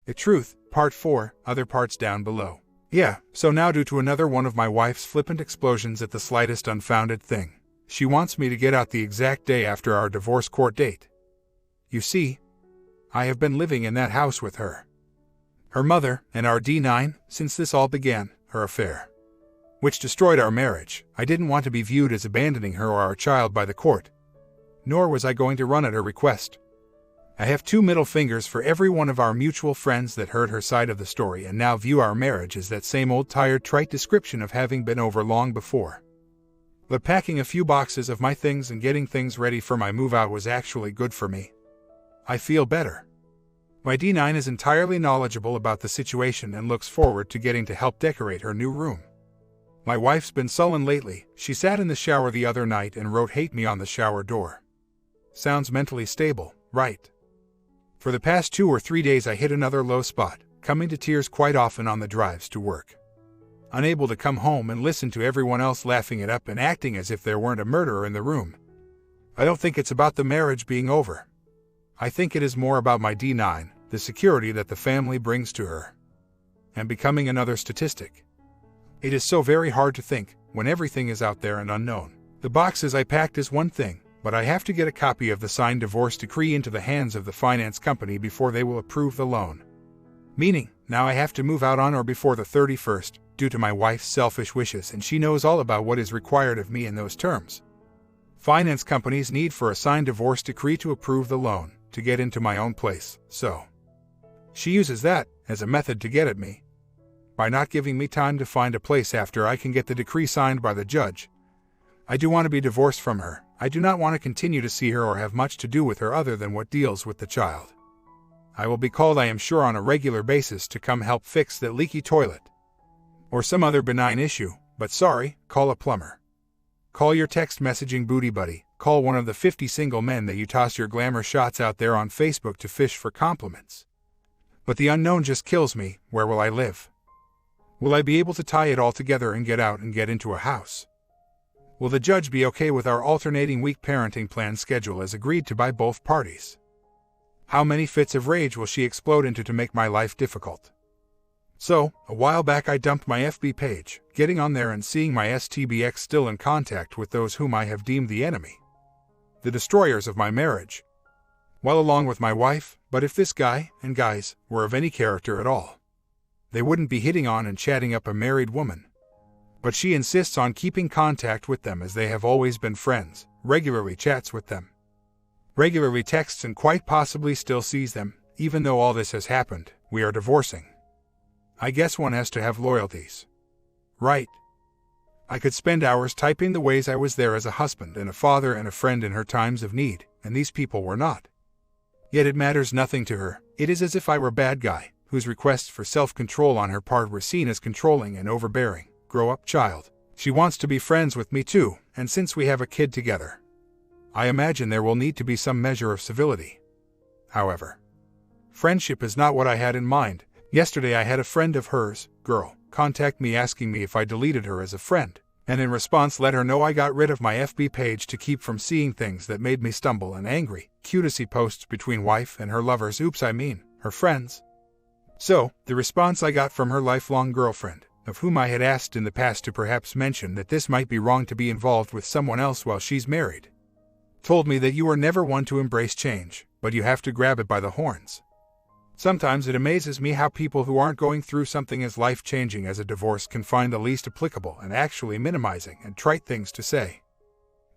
The Truth, Part 4, other parts down below. Yeah, so now due to another one of my wife's flippant explosions at the slightest unfounded thing, she wants me to get out the exact day after our divorce court date. You see, I have been living in that house with her, her mother, and our D9, since this all began, her affair, which destroyed our marriage. I didn't want to be viewed as abandoning her or our child by the court, nor was I going to run at her request. I have 2 middle fingers for every one of our mutual friends that heard her side of the story and now view our marriage as that same old tired trite description of having been over long before. But packing a few boxes of my things and getting things ready for my move out was actually good for me. I feel better. My D9 is entirely knowledgeable about the situation and looks forward to getting to help decorate her new room. My wife's been sullen lately. She sat in the shower the other night and wrote "hate me" on the shower door. Sounds mentally stable, right? For the past 2 or 3 days I hit another low spot, coming to tears quite often on the drives to work. Unable to come home and listen to everyone else laughing it up and acting as if there weren't a murderer in the room. I don't think it's about the marriage being over. I think it is more about my D9, the security that the family brings to her, and becoming another statistic. It is so very hard to think, when everything is out there and unknown. The boxes I packed is one thing, but I have to get a copy of the signed divorce decree into the hands of the finance company before they will approve the loan. Meaning, now I have to move out on or before the 31st, due to my wife's selfish wishes, and she knows all about what is required of me in those terms. Finance companies need for a signed divorce decree to approve the loan, to get into my own place, so she uses that as a method to get at me. By not giving me time to find a place after I can get the decree signed by the judge. I do want to be divorced from her. I do not want to continue to see her or have much to do with her other than what deals with the child. I will be called, I am sure, on a regular basis to come help fix that leaky toilet, or some other benign issue, but sorry, call a plumber. Call your text messaging booty buddy. Call one of the 50 single men that you toss your glamour shots out there on Facebook to fish for compliments. But the unknown just kills me. Where will I live? Will I be able to tie it all together and get out and get into a house? Will the judge be okay with our alternating week parenting plan schedule as agreed to by both parties? How many fits of rage will she explode into to make my life difficult? So, a while back I dumped my FB page, getting on there and seeing my STBX still in contact with those whom I have deemed the enemy, the destroyers of my marriage. Well, along with my wife, but if this guy, and guys, were of any character at all, they wouldn't be hitting on and chatting up a married woman. But she insists on keeping contact with them as they have always been friends, regularly chats with them, regularly texts, and quite possibly still sees them. Even though all this has happened, we are divorcing. I guess one has to have loyalties, right? I could spend hours typing the ways I was there as a husband and a father and a friend in her times of need, and these people were not. Yet it matters nothing to her. It is as if I were a bad guy, whose requests for self-control on her part were seen as controlling and overbearing. Grow up, child. She wants to be friends with me too, and since we have a kid together, I imagine there will need to be some measure of civility. However, friendship is not what I had in mind. Yesterday I had a friend of hers, girl, contact me asking me if I deleted her as a friend, and in response let her know I got rid of my FB page to keep from seeing things that made me stumble and angry. Cutesy posts between wife and her lovers, her friends. So, the response I got from her lifelong girlfriend, of whom I had asked in the past to perhaps mention that this might be wrong to be involved with someone else while she's married, told me that you are never one to embrace change, but you have to grab it by the horns. Sometimes it amazes me how people who aren't going through something as life-changing as a divorce can find the least applicable and actually minimizing and trite things to say.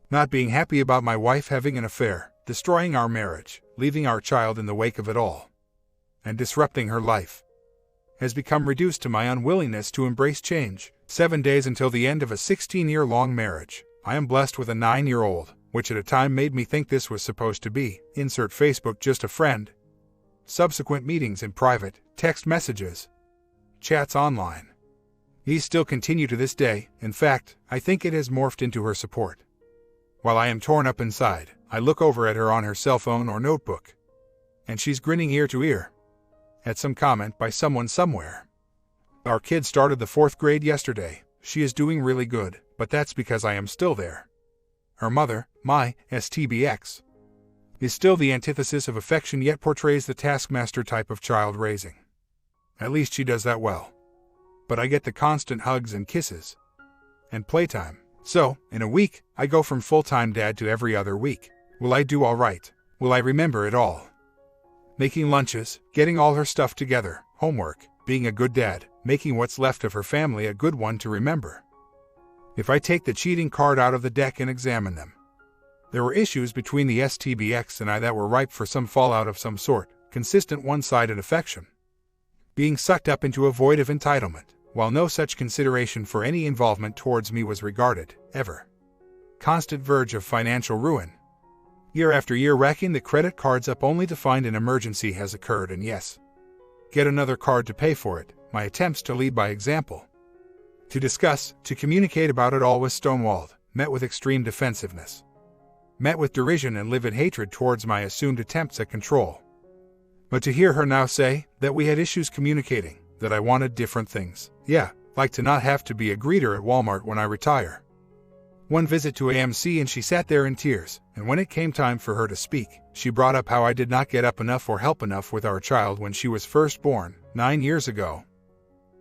Not being happy about my wife having an affair, destroying our marriage, leaving our child in the wake of it all, and disrupting her life, has become reduced to my unwillingness to embrace change. 7 days until the end of a 16-year-long marriage. I am blessed with a 9-year-old, which at a time made me think this was supposed to be, insert Facebook, just a friend. Subsequent meetings in private, text messages, chats online. These still continue to this day. In fact, I think it has morphed into her support. While I am torn up inside, I look over at her on her cell phone or notebook, and she's grinning ear to ear at some comment by someone somewhere. Our kid started the 4th grade yesterday. She is doing really good, but that's because I am still there. Her mother, my STBX, is still the antithesis of affection, yet portrays the taskmaster type of child raising. At least she does that well. But I get the constant hugs and kisses. And playtime. So, in a week, I go from full-time dad to every other week. Will I do all right? Will I remember it all? Making lunches, getting all her stuff together, homework, being a good dad, making what's left of her family a good one to remember. If I take the cheating card out of the deck and examine them. There were issues between the STBX and I that were ripe for some fallout of some sort, consistent one-sided affection. Being sucked up into a void of entitlement, while no such consideration for any involvement towards me was regarded, ever. Constant verge of financial ruin. Year after year racking the credit cards up only to find an emergency has occurred and yes, get another card to pay for it, my attempts to lead by example. To discuss, to communicate about it all was stonewalled, met with extreme defensiveness. Met with derision and livid hatred towards my assumed attempts at control. But to hear her now say that we had issues communicating, that I wanted different things, yeah, like to not have to be a greeter at Walmart when I retire. One visit to AMC and she sat there in tears, and when it came time for her to speak, she brought up how I did not get up enough or help enough with our child when she was first born, 9 years ago.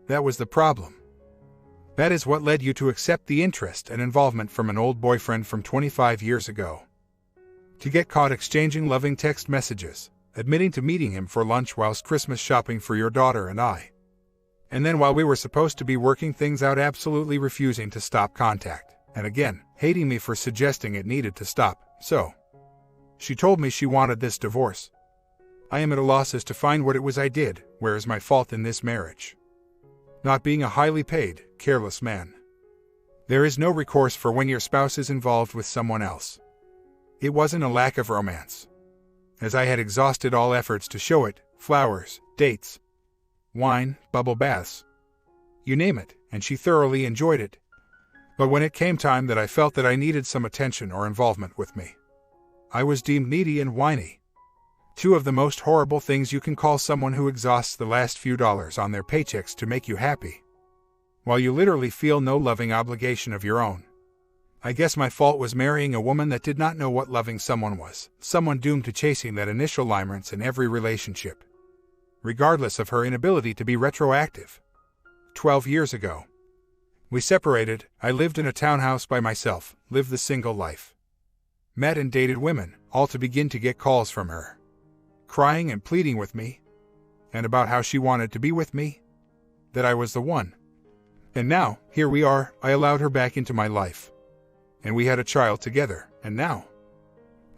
That was the problem. That is what led you to accept the interest and involvement from an old boyfriend from 25 years ago. To get caught exchanging loving text messages, admitting to meeting him for lunch whilst Christmas shopping for your daughter and I. And then while we were supposed to be working things out, absolutely refusing to stop contact. And again, hating me for suggesting it needed to stop, so. She told me she wanted this divorce. I am at a loss as to find what it was I did, where is my fault in this marriage. Not being a highly paid, careless man. There is no recourse for when your spouse is involved with someone else. It wasn't a lack of romance. As I had exhausted all efforts to show it, flowers, dates, wine, bubble baths. You name it, and she thoroughly enjoyed it. But when it came time that I felt that I needed some attention or involvement with me, I was deemed needy and whiny. Two of the most horrible things you can call someone who exhausts the last few dollars on their paychecks to make you happy, while you literally feel no loving obligation of your own. I guess my fault was marrying a woman that did not know what loving someone was, someone doomed to chasing that initial limerence in every relationship, regardless of her inability to be retroactive. 12 years ago. We separated, I lived in a townhouse by myself, lived the single life. Met and dated women, all to begin to get calls from her. Crying and pleading with me. And about how she wanted to be with me. That I was the one. And now, here we are, I allowed her back into my life. And we had a child together, and now.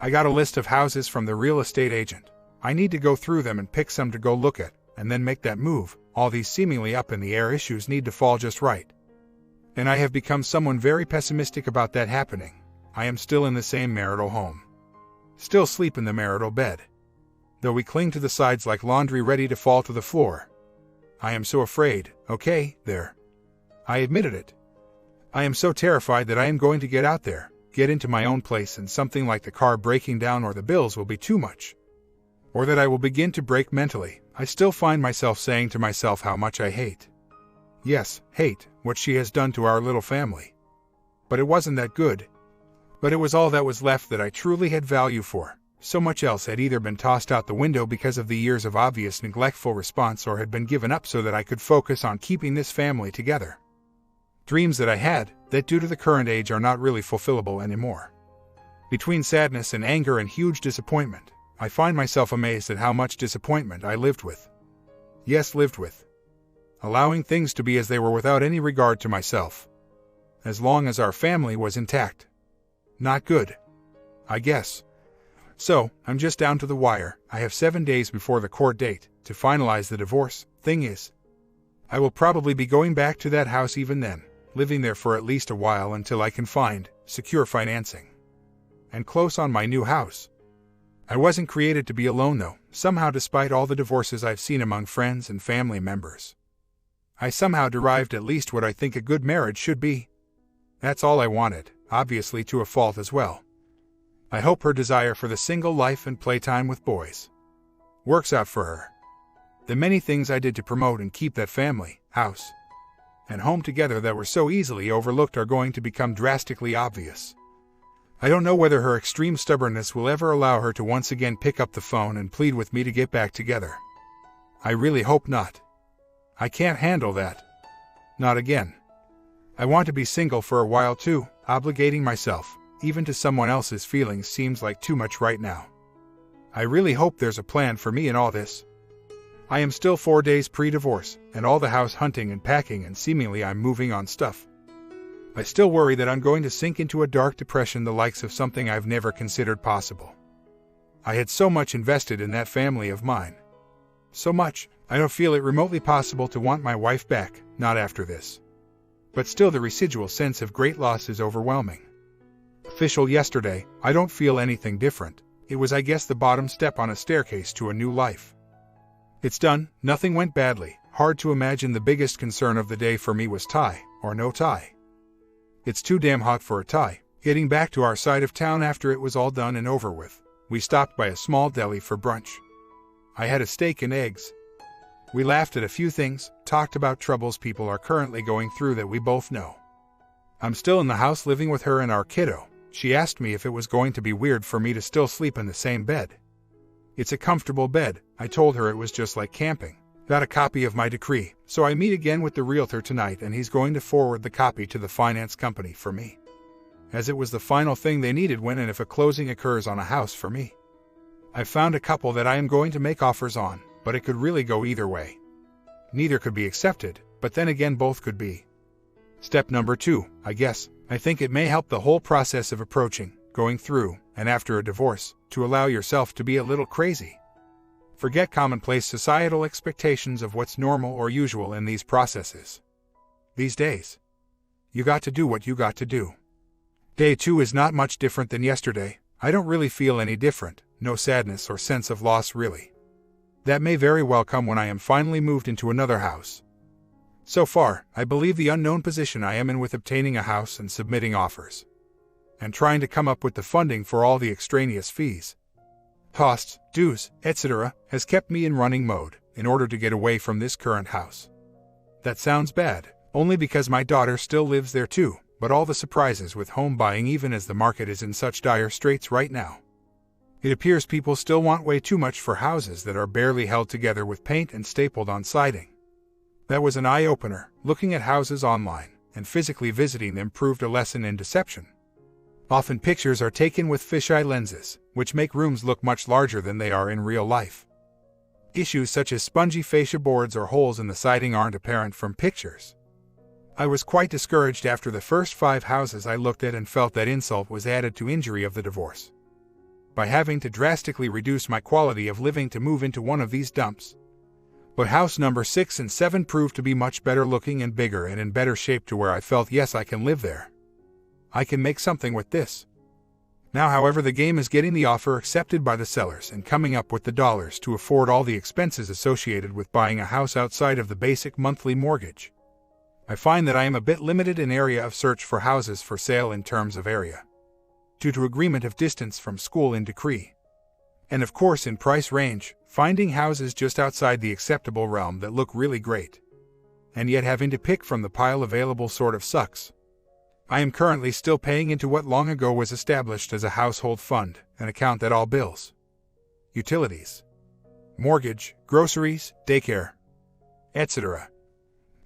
I got a list of houses from the real estate agent. I need to go through them and pick some to go look at, and then make that move. All these seemingly up-in-the-air issues need to fall just right. And I have become someone very pessimistic about that happening. I am still in the same marital home. Still sleep in the marital bed. Though we cling to the sides like laundry ready to fall to the floor. I am so afraid, okay, there. I admitted it. I am so terrified that I am going to get out there, get into my own place and something like the car breaking down or the bills will be too much. Or that I will begin to break mentally. I still find myself saying to myself how much I hate. Yes, hate, what she has done to our little family. But it wasn't that good. But it was all that was left that I truly had value for. So much else had either been tossed out the window because of the years of obvious neglectful response or had been given up so that I could focus on keeping this family together. Dreams that I had, that due to the current age are not really fulfillable anymore. Between sadness and anger and huge disappointment, I find myself amazed at how much disappointment I lived with. Yes, lived with. Allowing things to be as they were without any regard to myself. As long as our family was intact. Not good. I guess. So, I'm just down to the wire. I have 7 days before the court date to finalize the divorce. Thing is, I will probably be going back to that house even then, living there for at least a while until I can find secure financing. And close on my new house. I wasn't created to be alone though, somehow despite all the divorces I've seen among friends and family members. I somehow derived at least what I think a good marriage should be. That's all I wanted, obviously to a fault as well. I hope her desire for the single life and playtime with boys works out for her. The many things I did to promote and keep that family, house, and home together that were so easily overlooked are going to become drastically obvious. I don't know whether her extreme stubbornness will ever allow her to once again pick up the phone and plead with me to get back together. I really hope not. I can't handle that. Not again. I want to be single for a while too. Obligating myself, even to someone else's feelings, seems like too much right now. I really hope there's a plan for me in all this. I am still 4 days pre-divorce, and all the house hunting and packing, and seemingly I'm moving on stuff. I still worry that I'm going to sink into a dark depression, the likes of something I've never considered possible. I had so much invested in that family of mine. So much, I don't feel it remotely possible to want my wife back, not after this. But still, the residual sense of great loss is overwhelming. Official yesterday, I don't feel anything different. It was, I guess, the bottom step on a staircase to a new life. It's done, nothing went badly. Hard to imagine the biggest concern of the day for me was tie, or no tie. It's too damn hot for a tie. Getting back to our side of town after it was all done and over with, we stopped by a small deli for brunch. I had a steak and eggs. We laughed at a few things, talked about troubles people are currently going through that we both know. I'm still in the house living with her and our kiddo. She asked me if it was going to be weird for me to still sleep in the same bed. It's a comfortable bed. I told her it was just like camping. Got a copy of my decree, so I meet again with the realtor tonight, and he's going to forward the copy to the finance company for me, as it was the final thing they needed when and if a closing occurs on a house for me. I've found a couple that I am going to make offers on, but it could really go either way. Neither could be accepted, but then again both could be. Step number 2, I guess. I think it may help the whole process of approaching, going through, and after a divorce, to allow yourself to be a little crazy. Forget commonplace societal expectations of what's normal or usual in these processes. These days, you got to do what you got to do. Day 2 is not much different than yesterday. I don't really feel any different, no sadness or sense of loss really. That may very well come when I am finally moved into another house. So far, I believe the unknown position I am in with obtaining a house and submitting offers, and trying to come up with the funding for all the extraneous fees, costs, dues, etc., has kept me in running mode in order to get away from this current house. That sounds bad, only because my daughter still lives there too, but all the surprises with home buying, even as the market is in such dire straits right now. It appears people still want way too much for houses that are barely held together with paint and stapled on siding. That was an eye-opener. Looking at houses online and physically visiting them proved a lesson in deception. Often pictures are taken with fisheye lenses, which make rooms look much larger than they are in real life. Issues such as spongy fascia boards or holes in the siding aren't apparent from pictures. I was quite discouraged after the first 5 houses I looked at and felt that insult was added to injury of the divorce. By having to drastically reduce my quality of living to move into one of these dumps. But house number 6 and 7 proved to be much better looking and bigger and in better shape, to where I felt, yes, I can live there. I can make something with this. Now, however, the game is getting the offer accepted by the sellers and coming up with the dollars to afford all the expenses associated with buying a house outside of the basic monthly mortgage. I find that I am a bit limited in area of search for houses for sale in terms of area, due to agreement of distance from school in decree. And of course in price range, finding houses just outside the acceptable realm that look really great, and yet having to pick from the pile available sort of sucks. I am currently still paying into what long ago was established as a household fund, an account that all bills, utilities, mortgage, groceries, daycare, etc.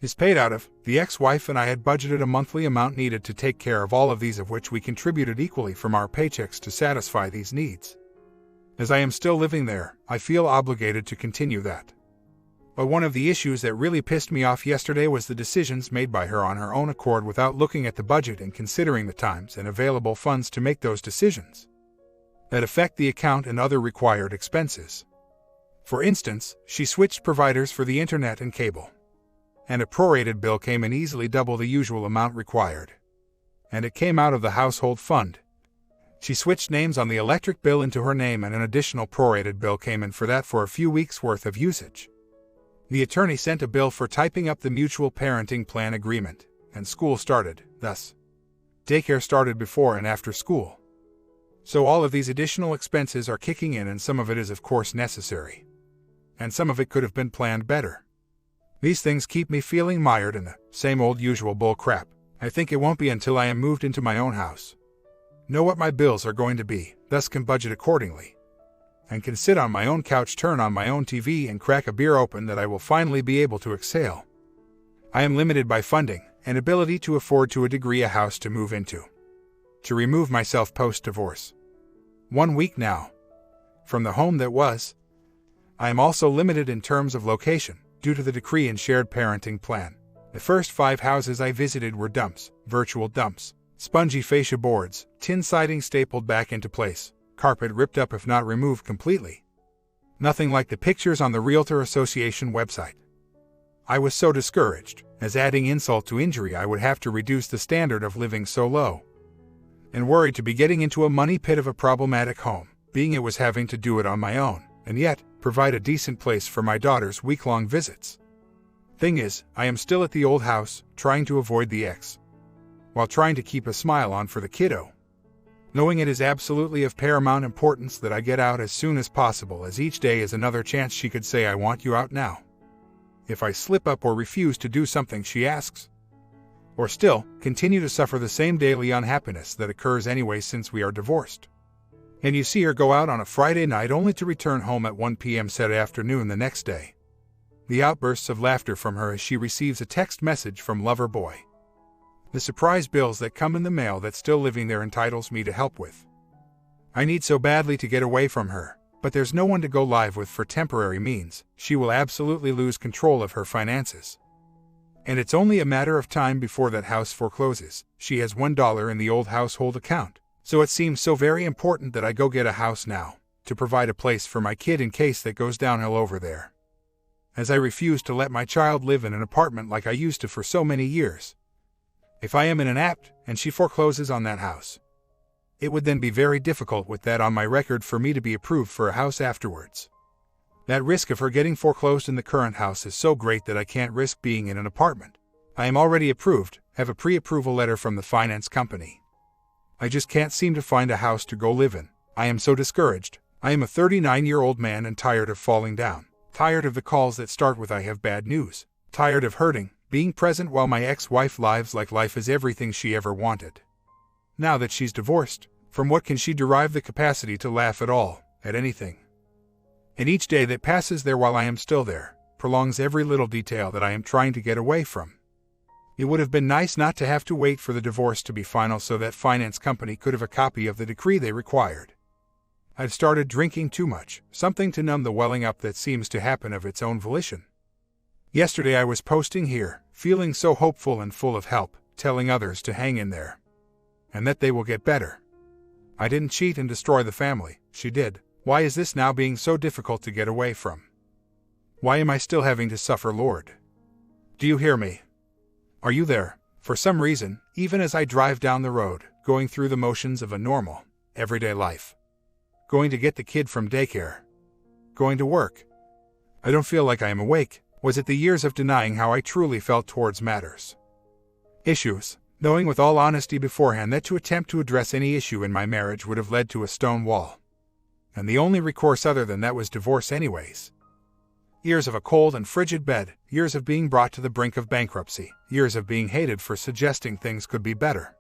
is paid out of. The ex-wife and I had budgeted a monthly amount needed to take care of all of these, of which we contributed equally from our paychecks to satisfy these needs. As I am still living there, I feel obligated to continue that. But one of the issues that really pissed me off yesterday was the decisions made by her on her own accord without looking at the budget and considering the times and available funds to make those decisions that affect the account and other required expenses. For instance, she switched providers for the internet and cable, and a prorated bill came in easily double the usual amount required, and it came out of the household fund. She switched names on the electric bill into her name, and an additional prorated bill came in for that for a few weeks' worth of usage. The attorney sent a bill for typing up the mutual parenting plan agreement, and school started, thus. Daycare started before and after school. So all of these additional expenses are kicking in, and some of it is of course necessary, and some of it could have been planned better. These things keep me feeling mired in the same old usual bull crap. I think it won't be until I am moved into my own house, know what my bills are going to be, thus can budget accordingly, and can sit on my own couch, turn on my own TV, and crack a beer open, that I will finally be able to exhale. I am limited by funding and ability to afford to a degree a house to move into. To remove myself post-divorce. 1 week now. From the home that was. I am also limited in terms of location, due to the decree and shared parenting plan. The first 5 houses I visited were dumps, virtual dumps, spongy fascia boards, tin siding stapled back into place, carpet ripped up if not removed completely. Nothing like the pictures on the Realtor Association website. I was so discouraged, as adding insult to injury I would have to reduce the standard of living so low. And worried to be getting into a money pit of a problematic home, being it was having to do it on my own, and yet provide a decent place for my daughter's week-long visits. Thing is, I am still at the old house, trying to avoid the ex, while trying to keep a smile on for the kiddo. Knowing it is absolutely of paramount importance that I get out as soon as possible, as each day is another chance she could say, "I want you out now." If I slip up or refuse to do something she asks, or still continue to suffer the same daily unhappiness that occurs anyway since we are divorced. And you see her go out on a Friday night only to return home at 1 p.m. said afternoon the next day. The outbursts of laughter from her as she receives a text message from lover boy. The surprise bills that come in the mail that still living there entitles me to help with. I need so badly to get away from her, but there's no one to go live with for temporary means. She will absolutely lose control of her finances. And it's only a matter of time before that house forecloses. She has $1 in the old household account. So it seems so very important that I go get a house now, to provide a place for my kid in case that goes downhill over there. As I refuse to let my child live in an apartment like I used to for so many years. If I am in an apt, and she forecloses on that house, it would then be very difficult with that on my record for me to be approved for a house afterwards. That risk of her getting foreclosed in the current house is so great that I can't risk being in an apartment. I am already approved, have a pre-approval letter from the finance company. I just can't seem to find a house to go live in. I am so discouraged. I am a 39-year-old man and tired of falling down. Tired of the calls that start with "I have bad news." Tired of hurting, being present while my ex-wife lives like life is everything she ever wanted. Now that she's divorced, from what can she derive the capacity to laugh at all, at anything? And each day that passes there while I am still there, prolongs every little detail that I am trying to get away from. It would have been nice not to have to wait for the divorce to be final so that finance company could have a copy of the decree they required. I've started drinking too much, something to numb the welling up that seems to happen of its own volition. Yesterday I was posting here, feeling so hopeful and full of help, telling others to hang in there. And that they will get better. I didn't cheat and destroy the family, she did. Why is this now being so difficult to get away from? Why am I still having to suffer, Lord? Do you hear me? Are you there? For some reason, even as I drive down the road, going through the motions of a normal, everyday life. Going to get the kid from daycare. Going to work. I don't feel like I am awake. Was it the years of denying how I truly felt towards matters? Issues, knowing with all honesty beforehand that to attempt to address any issue in my marriage would have led to a stone wall. And the only recourse other than that was divorce anyways. Years of a cold and frigid bed, years of being brought to the brink of bankruptcy, years of being hated for suggesting things could be better.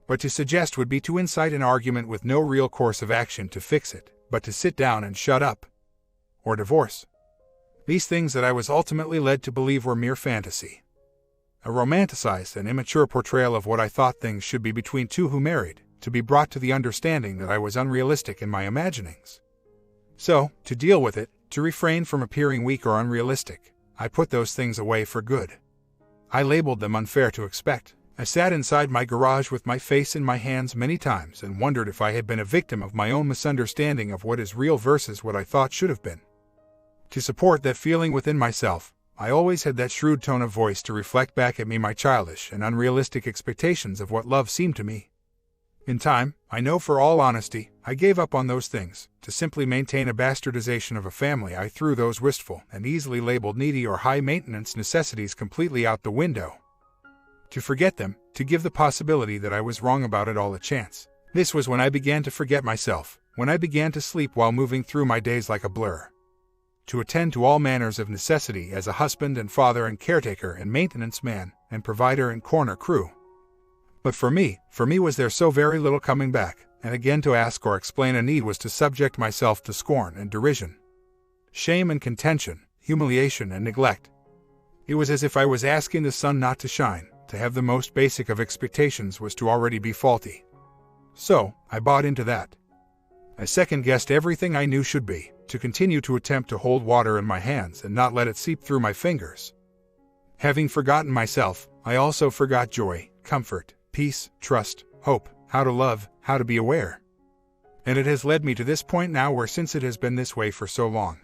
But to suggest would be to incite an argument with no real course of action to fix it, but to sit down and shut up. Or divorce. These things that I was ultimately led to believe were mere fantasy. A romanticized and immature portrayal of what I thought things should be between two who married, to be brought to the understanding that I was unrealistic in my imaginings. So, to deal with it, to refrain from appearing weak or unrealistic, I put those things away for good. I labeled them unfair to expect. I sat inside my garage with my face in my hands many times and wondered if I had been a victim of my own misunderstanding of what is real versus what I thought should have been. To support that feeling within myself, I always had that shrewd tone of voice to reflect back at me my childish and unrealistic expectations of what love seemed to me. In time, I know for all honesty, I gave up on those things. To simply maintain a bastardization of a family, I threw those wistful and easily labeled needy or high-maintenance necessities completely out the window. To forget them, to give the possibility that I was wrong about it all a chance. This was when I began to forget myself, when I began to sleep while moving through my days like a blur. To attend to all manners of necessity as a husband and father and caretaker and maintenance man and provider and corner crew. But for me was there so very little coming back, and again to ask or explain a need was to subject myself to scorn and derision, shame and contention, humiliation and neglect. It was as if I was asking the sun not to shine. To have the most basic of expectations was to already be faulty. So, I bought into that. I second-guessed everything I knew should be, to continue to attempt to hold water in my hands and not let it seep through my fingers. Having forgotten myself, I also forgot joy, comfort, peace, trust, hope, how to love, how to be aware. And it has led me to this point now where, since it has been this way for so long,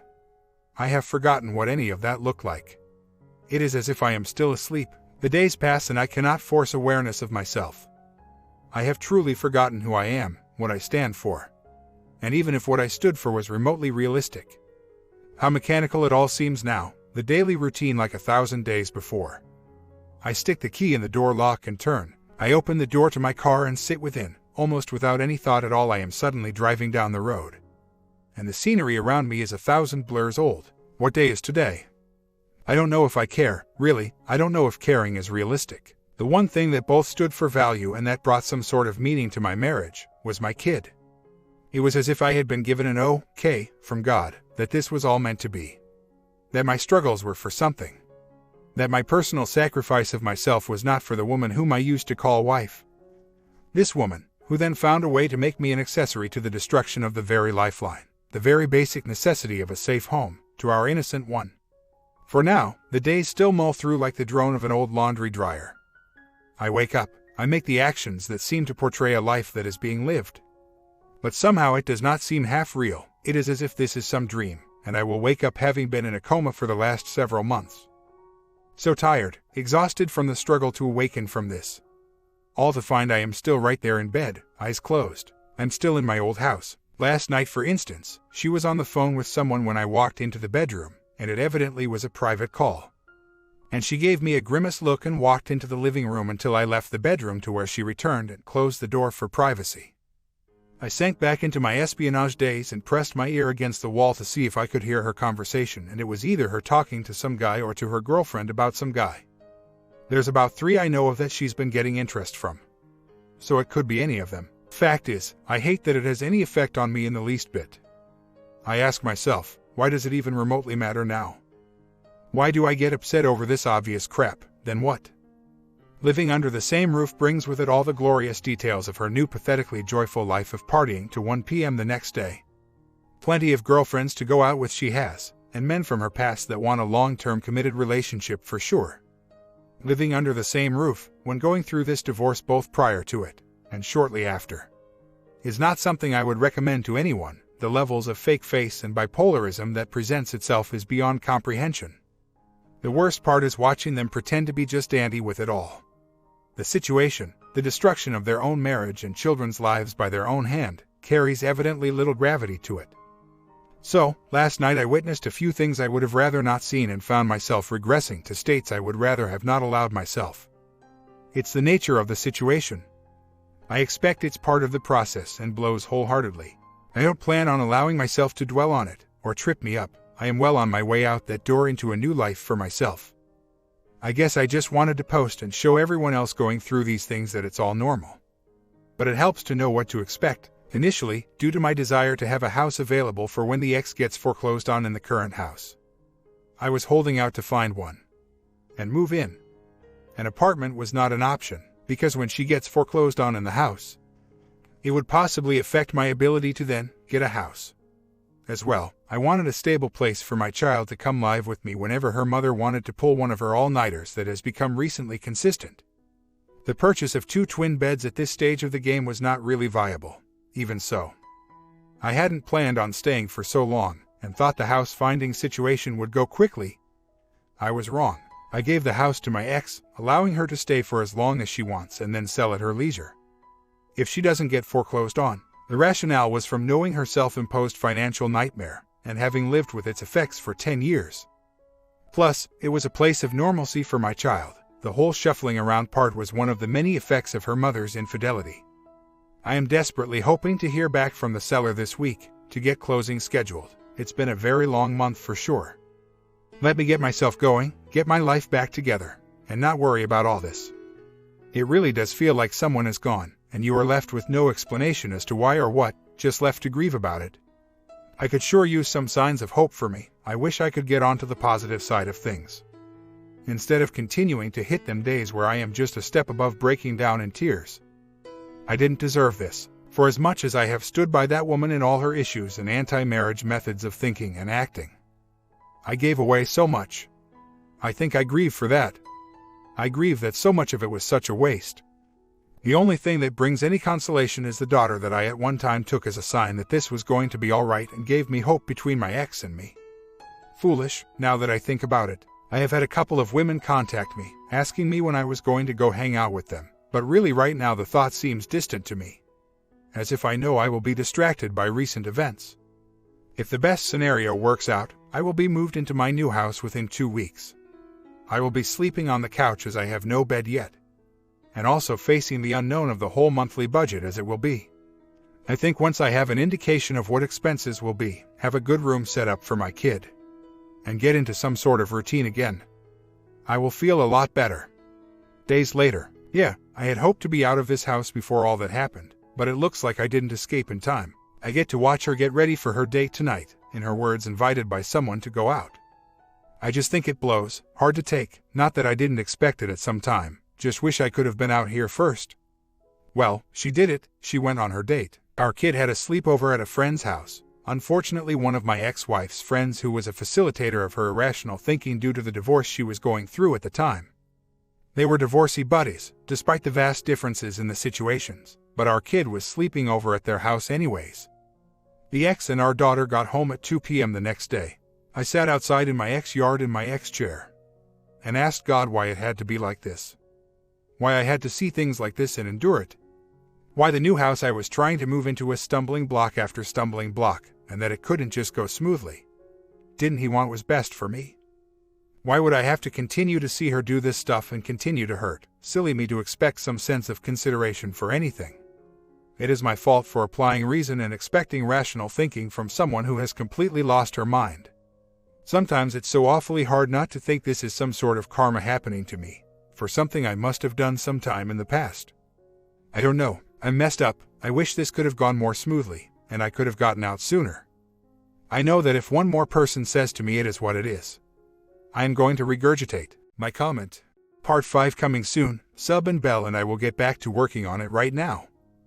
I have forgotten what any of that looked like. It is as if I am still asleep. The days pass and I cannot force awareness of myself. I have truly forgotten who I am, what I stand for. And even if what I stood for was remotely realistic. How mechanical it all seems now, the daily routine like 1,000 days before. I stick the key in the door lock and turn. I open the door to my car and sit within. Almost without any thought at all, I am suddenly driving down the road. And the scenery around me is 1,000 blurs old. What day is today? I don't know if I care, really. I don't know if caring is realistic. The one thing that both stood for value and that brought some sort of meaning to my marriage was my kid. It was as if I had been given an okay from God, that this was all meant to be. That my struggles were for something. That my personal sacrifice of myself was not for the woman whom I used to call wife. This woman, who then found a way to make me an accessory to the destruction of the very lifeline, the very basic necessity of a safe home, to our innocent one. For now, the days still mull through like the drone of an old laundry dryer. I wake up, I make the actions that seem to portray a life that is being lived. But somehow it does not seem half real. It is as if this is some dream, and I will wake up having been in a coma for the last several months. So tired, exhausted from the struggle to awaken from this. All to find I am still right there in bed, eyes closed. I'm still in my old house. Last night, for instance, she was on the phone with someone when I walked into the bedroom, and it evidently was a private call. And she gave me a grimace look and walked into the living room until I left the bedroom, to where she returned and closed the door for privacy. I sank back into my espionage days and pressed my ear against the wall to see if I could hear her conversation, and it was either her talking to some guy or to her girlfriend about some guy. There's about 3 I know of that she's been getting interest from. So it could be any of them. Fact is, I hate that it has any effect on me in the least bit. I ask myself, why does it even remotely matter now? Why do I get upset over this obvious crap? Then what? Living under the same roof brings with it all the glorious details of her new pathetically joyful life of partying to 1 p.m. the next day. Plenty of girlfriends to go out with she has, and men from her past that want a long-term committed relationship for sure. Living under the same roof, when going through this divorce both prior to it, and shortly after, is not something I would recommend to anyone. The levels of fake face and bipolarism that presents itself is beyond comprehension. The worst part is watching them pretend to be just dandy with it all. The situation, the destruction of their own marriage and children's lives by their own hand, carries evidently little gravity to it. So, last night I witnessed a few things I would have rather not seen and found myself regressing to states I would rather have not allowed myself. It's the nature of the situation. I expect it's part of the process and blows wholeheartedly. I don't plan on allowing myself to dwell on it, or trip me up. I am well on my way out that door into a new life for myself. I guess I just wanted to post and show everyone else going through these things that it's all normal. But it helps to know what to expect. Initially, due to my desire to have a house available for when the ex gets foreclosed on in the current house, I was holding out to find one and move in. An apartment was not an option, because when she gets foreclosed on in the house, it would possibly affect my ability to then get a house. As well, I wanted a stable place for my child to come live with me whenever her mother wanted to pull one of her all-nighters that has become recently consistent. The purchase of 2 twin beds at this stage of the game was not really viable. Even so, I hadn't planned on staying for so long, and thought the house finding situation would go quickly. I was wrong. I gave the house to my ex, allowing her to stay for as long as she wants and then sell at her leisure if she doesn't get foreclosed on. The rationale was from knowing her self-imposed financial nightmare, and having lived with its effects for 10 years. Plus, it was a place of normalcy for my child. The whole shuffling around part was one of the many effects of her mother's infidelity. I am desperately hoping to hear back from the seller this week, to get closing scheduled. It's been a very long month for sure. Let me get myself going, get my life back together, and not worry about all this. It really does feel like someone is gone, and you are left with no explanation as to why or what, just left to grieve about it. I could sure use some signs of hope for me. I wish I could get onto the positive side of things, instead of continuing to hit them days where I am just a step above breaking down in tears. I didn't deserve this, for as much as I have stood by that woman in all her issues and anti-marriage methods of thinking and acting. I gave away so much. I think I grieve for that. I grieve that so much of it was such a waste. The only thing that brings any consolation is the daughter that I at one time took as a sign that this was going to be all right and gave me hope between my ex and me. Foolish, now that I think about it. I have had a couple of women contact me, asking me when I was going to go hang out with them, but really right now the thought seems distant to me, as if I know I will be distracted by recent events. If the best scenario works out, I will be moved into my new house within 2 weeks. I will be sleeping on the couch as I have no bed yet, and also facing the unknown of the whole monthly budget as it will be. I think once I have an indication of what expenses will be, have a good room set up for my kid, and get into some sort of routine again, I will feel a lot better. Days later, I had hoped to be out of this house before all that happened, but it looks like I didn't escape in time. I get to watch her get ready for her date tonight, in her words invited by someone to go out. I just think it blows, hard to take, not that I didn't expect it at some time, just wish I could have been out here first. Well, she did it, she went on her date. Our kid had a sleepover at a friend's house. Unfortunately, one of my ex-wife's friends who was a facilitator of her irrational thinking due to the divorce she was going through at the time. They were divorcee buddies, despite the vast differences in the situations, but our kid was sleeping over at their house anyways. The ex and our daughter got home at 2 p.m. the next day. I sat outside in my ex-yard in my ex-chair, and asked God why it had to be like this. Why I had to see things like this and endure it. Why the new house I was trying to move into was stumbling block after stumbling block, and that it couldn't just go smoothly. Didn't He want what was best for me? Why would I have to continue to see her do this stuff and continue to hurt? Silly me to expect some sense of consideration for anything. It is my fault for applying reason and expecting rational thinking from someone who has completely lost her mind. Sometimes it's so awfully hard not to think this is some sort of karma happening to me, for something I must have done sometime in the past. I don't know, I messed up. I wish this could have gone more smoothly, and I could have gotten out sooner. I know that if one more person says to me it is what it is, I am going to regurgitate my comment. Part 5 coming soon. Sub and bell and I will get back to working on it right now.